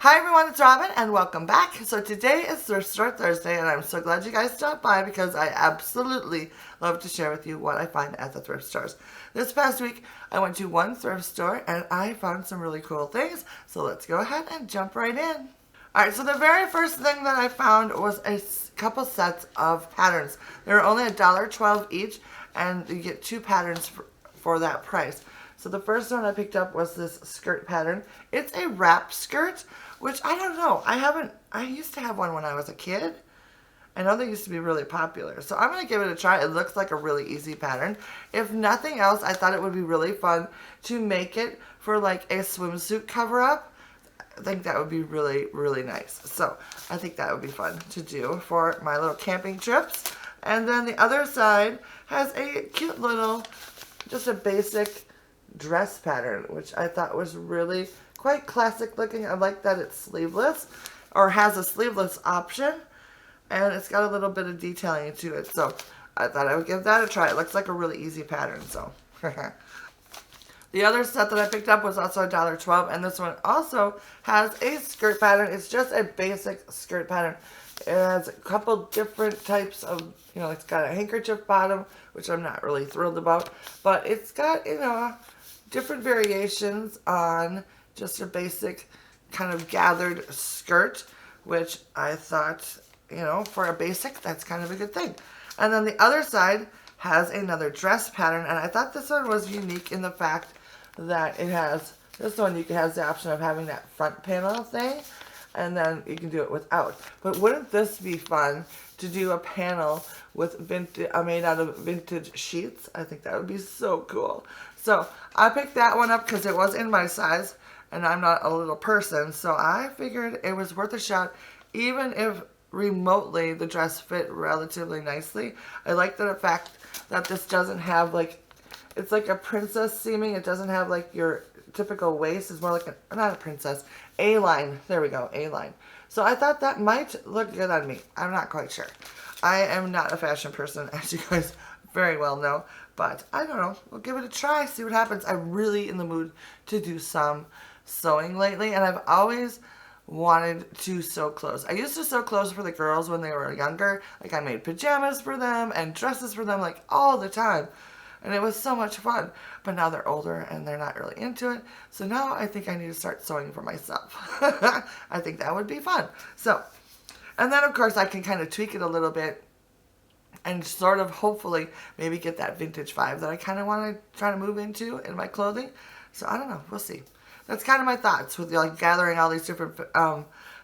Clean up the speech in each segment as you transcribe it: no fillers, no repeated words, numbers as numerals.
Hi everyone, it's Robin and welcome back. So today is Thrift Store Thursday and I'm so glad you guys stopped by because I absolutely love to share with you what I find at the thrift stores. This past week I went to one thrift store and I found some really cool things. So let's go ahead and jump right in. Alright, so the very first thing that I found was a couple sets of patterns. They were only $1.12 each and you get two patterns for that price. So the first one I picked up was this skirt pattern. It's a wrap skirt, which I don't know. I used to have one when I was a kid. I know they used to be really popular. So I'm going to give it a try. It looks like a really easy pattern. If nothing else, I thought it would be really fun to make it for like a swimsuit cover-up. I think that would be really, really nice. So I think that would be fun to do for my little camping trips. And then the other side has a cute little, just a basic dress pattern, which I thought was really quite classic looking. I like that it's sleeveless, or has a sleeveless option, and it's got a little bit of detailing to it. So I thought I would give that a try. It looks like a really easy pattern. So the other set that I picked up was also $1.12, and this one also has a skirt pattern. It's just a basic skirt pattern. It has a couple different types of, it's got a handkerchief bottom, which I'm not really thrilled about, but it's got, different variations on just a basic kind of gathered skirt, which I thought, for a basic, that's kind of a good thing. And then the other side has another dress pattern, and I thought this one was unique in the fact that it has, this one you can have the option of having that front panel thing, and then you can do it without. But wouldn't this be fun to do a panel with vintage, made out of vintage sheets? I think that would be so cool. So I picked that one up because it was in my size, and I'm not a little person, so I figured it was worth a shot, even if remotely the dress fit relatively nicely. I like the fact that this doesn't have it's like a princess seaming. It doesn't have like your typical waist. It's more like not a princess, A-line. There we go, A-line. So I thought that might look good on me. I'm not quite sure. I am not a fashion person, as you guys very well know, but I don't know. We'll give it a try, see what happens. I'm really in the mood to do some sewing lately, and I've always wanted to sew clothes. I used to sew clothes for the girls when they were younger. Like I made pajamas for them and dresses for them like all the time. And it was so much fun. But now they're older and they're not really into it. So now I think I need to start sewing for myself. I think that would be fun. So, and then of course I can kind of tweak it a little bit and sort of hopefully maybe get that vintage vibe that I kind of want to try to move into in my clothing. So I don't know. We'll see. That's kind of my thoughts with like gathering all these different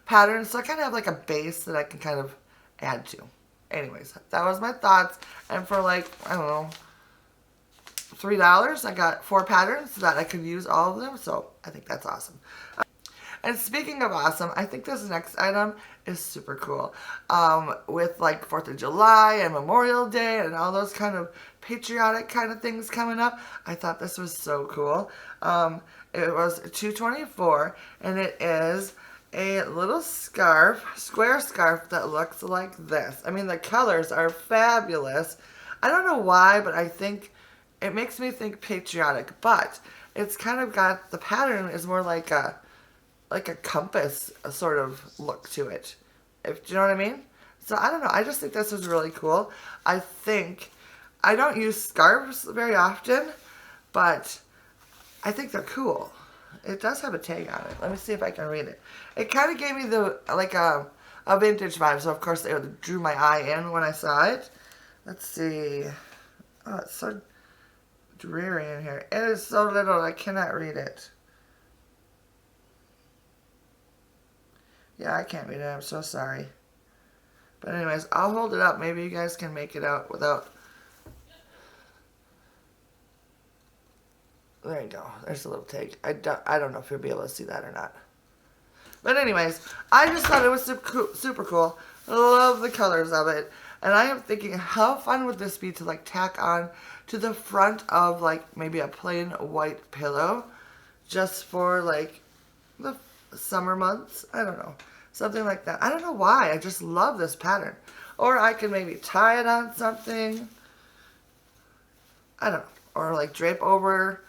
patterns. So I kind of have like a base that I can kind of add to. Anyways, that was my thoughts. And for like, I don't know, $3, I got 4 patterns so that I could use all of them. So I think that's awesome. And speaking of awesome, I think this next item is super cool. With like 4th of July and Memorial Day and all those kind of patriotic kind of things coming up, I thought this was so cool. It was $2.24 and it is a little scarf, square scarf that looks like this. I mean, the colors are fabulous. I don't know why, but I think it makes me think patriotic, but it's kind of got, the pattern is more like a compass sort of look to it. Do you know what I mean? So I don't know. I just think this is really cool. I don't use scarves very often, but I think they're cool. It does have a tag on it. Let me see if I can read it. It kind of gave me the a vintage vibe. So of course it drew my eye in when I saw it. Let's see. Oh, it's so dreary in here. It is so little I cannot read it. Yeah, I can't read it. I'm so sorry. But anyways, I'll hold it up. Maybe you guys can make it out without... There you go. There's a little tag. I don't know if you'll be able to see that or not. But anyways, I just thought it was super cool. I love the colors of it. And I am thinking, how fun would this be to like tack on to the front of like maybe a plain white pillow just for like the summer months? I don't know. Something like that. I don't know why. I just love this pattern. Or I can maybe tie it on something. I don't know. Or like drape over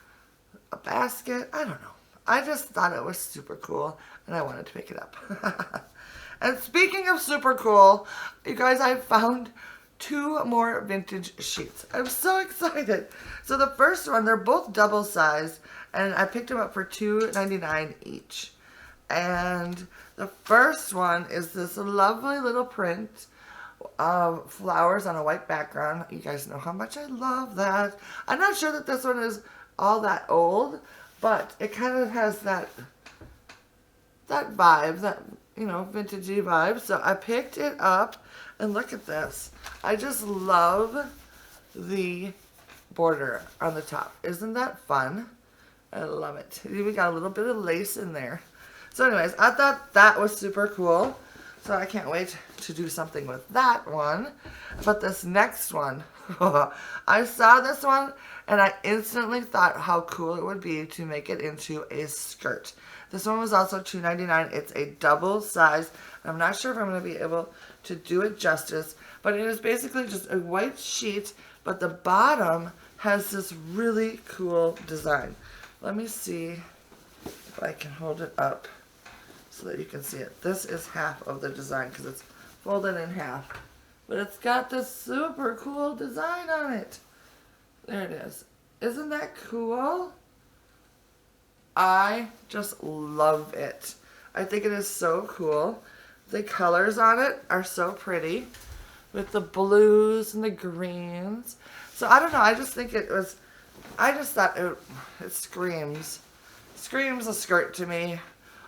a basket. I don't know. I just thought it was super cool and I wanted to pick it up. And speaking of super cool, you guys, I found 2 more vintage sheets. I'm so excited. So the first one, they're both double sized, and I picked them up for $2.99 each. And the first one is this lovely little print of flowers on a white background. You guys know how much I love that. I'm not sure that this one is all that old, but it kind of has that vibe, that, you know, vintagey vibe. So I picked it up, and look at this. I just love the border on the top. Isn't that fun? I love it. It even got a little bit of lace in there. So anyways, I thought that was super cool. So I can't wait to do something with that one. But this next one, I saw this one and I instantly thought how cool it would be to make it into a skirt. This one was also $2.99. It's a double size. I'm not sure if I'm going to be able to do it justice, but it is basically just a white sheet, but the bottom has this really cool design. Let me see if I can hold it up so that you can see it. This is half of the design because it's folded in half, but it's got this super cool design on it. There it is. Isn't that cool? I just love it. I think it is so cool. The colors on it are so pretty with the blues and the greens. So I don't know, I just think it was, I just thought it screams a skirt to me,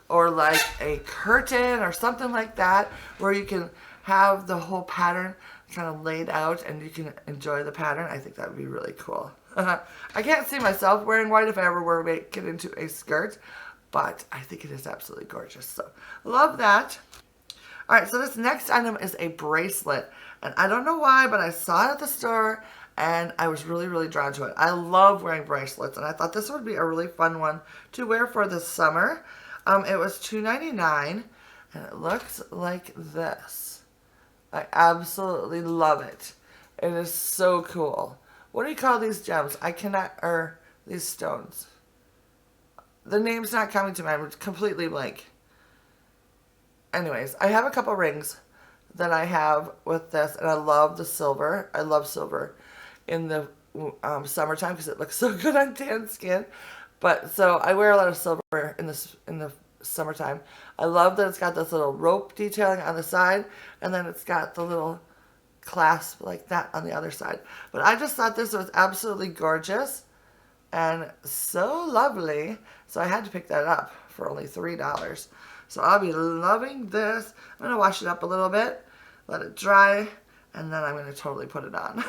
or like a curtain or something like that, where you can have the whole pattern kind of laid out and you can enjoy the pattern. I think that would be really cool. I can't see myself wearing white if I ever were to make it into a skirt, but I think it is absolutely gorgeous. So love that. All right, so this next item is a bracelet, and I don't know why, but I saw it at the store and I was really, really drawn to it. I love wearing bracelets, and I thought this would be a really fun one to wear for the summer. It was $2.99, and it looks like this. I absolutely love it. It is so cool. What do you call these gems? I cannot, or these stones. The name's not coming to mind. It's completely blank. Anyways, I have a couple rings that I have with this, and I love the silver. I love silver in the summertime because it looks so good on tan skin. But so I wear a lot of silver in the summertime. I love that it's got this little rope detailing on the side, and then it's got the little clasp like that on the other side. But I just thought this was absolutely gorgeous and so lovely, so I had to pick that up for only $3. So I'll be loving this. I'm going to wash it up a little bit, let it dry, and then I'm going to totally put it on.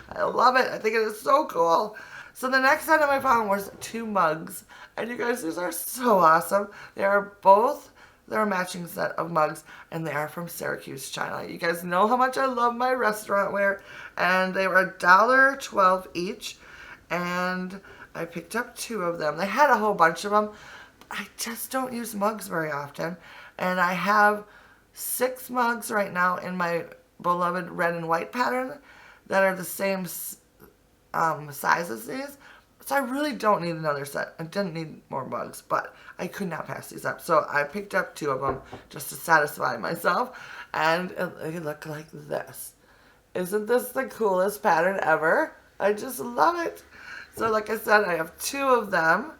I love it. I think it is so cool. So the next item I found was 2 mugs. And you guys, these are so awesome. They're a matching set of mugs, and they are from Syracuse, China. You guys know how much I love my restaurant wear, and they were $1.12 each, and I picked up 2 of them. They had a whole bunch of them. I just don't use mugs very often, and I have 6 mugs right now in my beloved red and white pattern that are the same size as these. So I really don't need another set. I didn't need more mugs, but I could not pass these up. So I picked up 2 of them just to satisfy myself, and they look like this. Isn't this the coolest pattern ever? I just love it. So like I said, I have 2 of them.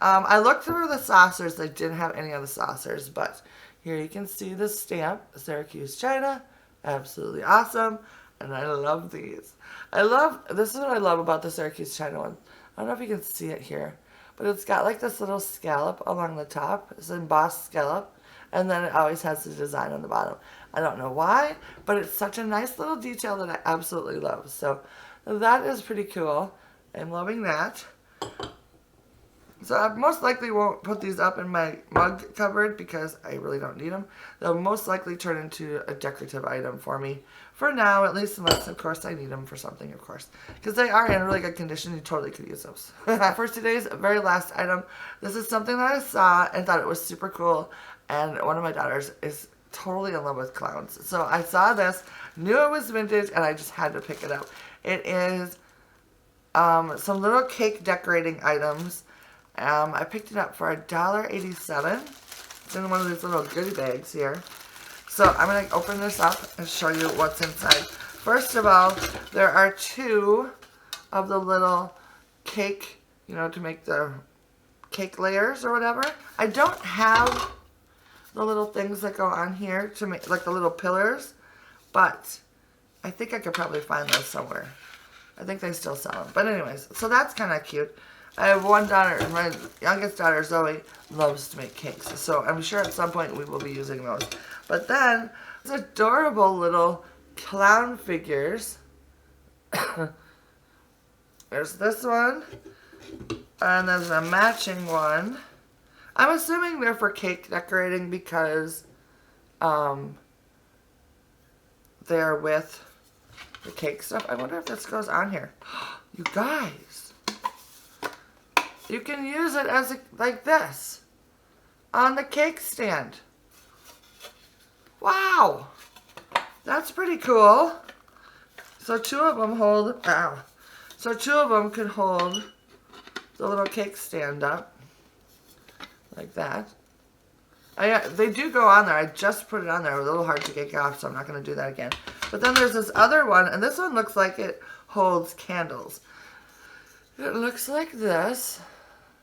I looked through the saucers. They didn't have any of the saucers, but here you can see the stamp, Syracuse, China. Absolutely awesome. And I love these. This is what I love about the Syracuse China one. I don't know if you can see it here, but it's got like this little scallop along the top. It's an embossed scallop, and then it always has the design on the bottom. I don't know why, but it's such a nice little detail that I absolutely love. So that is pretty cool. I'm loving that. So I most likely won't put these up in my mug cupboard because I really don't need them. They'll most likely turn into a decorative item for me for now, at least, unless of course I need them for something, of course, because they are in really good condition. You totally could use those. For today's very last item, this is something that I saw and thought it was super cool, and one of my daughters is totally in love with clowns. So I saw this, knew it was vintage, and I just had to pick it up. It is some little cake decorating items. I picked it up for $1.87. It's in one of these little goodie bags here. So I'm going to open this up and show you what's inside. First of all, there are 2 of the little cake, you know, to make the cake layers or whatever. I don't have the little things that go on here to make, like the little pillars, but I think I could probably find those somewhere. I think they still sell them. But anyways, so that's kind of cute. I have one daughter, and my youngest daughter, Zoe, loves to make cakes. So I'm sure at some point we will be using those. But then, these adorable little clown figures. There's this one. And there's a matching one. I'm assuming they're for cake decorating because they're with the cake stuff. I wonder if this goes on here. You guys. You can use it as like this on the cake stand. Wow. That's pretty cool. So 2 of them hold, So 2 of them can hold the little cake stand up like that. They do go on there. I just put it on there. A little hard to get off, so I'm not going to do that again. But then there's this other one, and this one looks like it holds candles. It looks like this.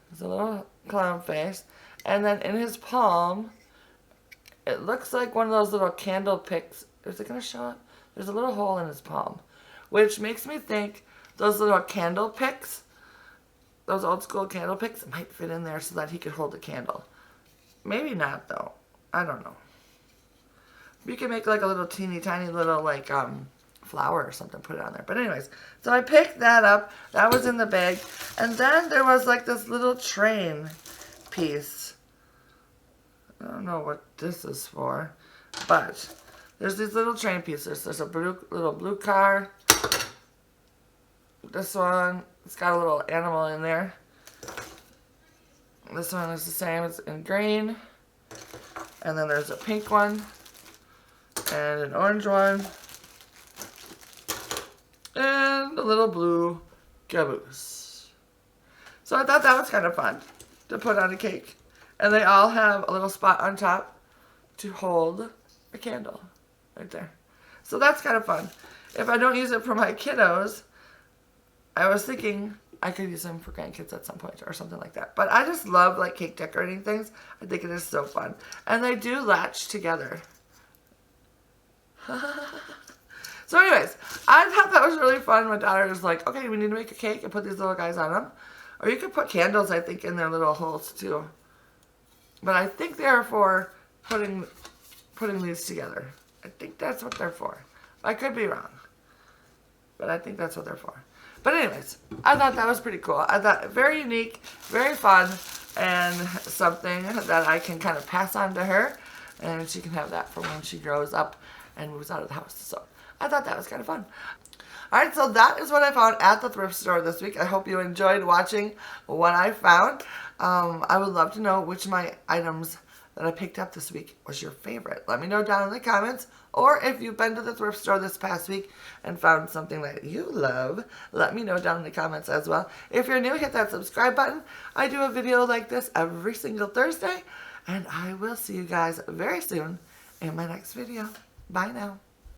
There's a little clown face. And then in his palm, it looks like one of those little candle picks. Is it going to show up? There's a little hole in his palm, which makes me think those little candle picks, those old school candle picks, might fit in there so that he could hold a candle. Maybe not, though. I don't know. You can make like a little teeny tiny little like flower or something, put it on there. But anyways, so I picked that up. That was in the bag. And then there was like this little train piece. I don't know what this is for, but there's these little train pieces. There's a little blue car. This one, it's got a little animal in there. This one is the same, it's in green. And then there's a pink one. And an orange one. And a little blue caboose. So I thought that was kind of fun to put on a cake. And they all have a little spot on top to hold a candle right there. So that's kind of fun. If I don't use it for my kiddos, I was thinking I could use them for grandkids at some point or something like that. But I just love like cake decorating things. I think it is so fun. And they do latch together. So anyways, I thought that was really fun. My daughter was like, okay, we need to make a cake and put these little guys on them. Or you could put candles, I think, in their little holes too. But I think they're for putting these together. I think that's what they're for. I could be wrong. But I think that's what they're for. But anyways, I thought that was pretty cool. I thought very unique, very fun, and something that I can kind of pass on to her. And she can have that for when she grows up and moves out of the house. So I thought that was kind of fun. Alright, so that is what I found at the thrift store this week. I hope you enjoyed watching what I found. I would love to know which of my items that I picked up this week was your favorite. Let me know down in the comments. Or if you've been to the thrift store this past week and found something that you love, let me know down in the comments as well. If you're new, hit that subscribe button. I do a video like this every single Thursday. And I will see you guys very soon in my next video. Bye now.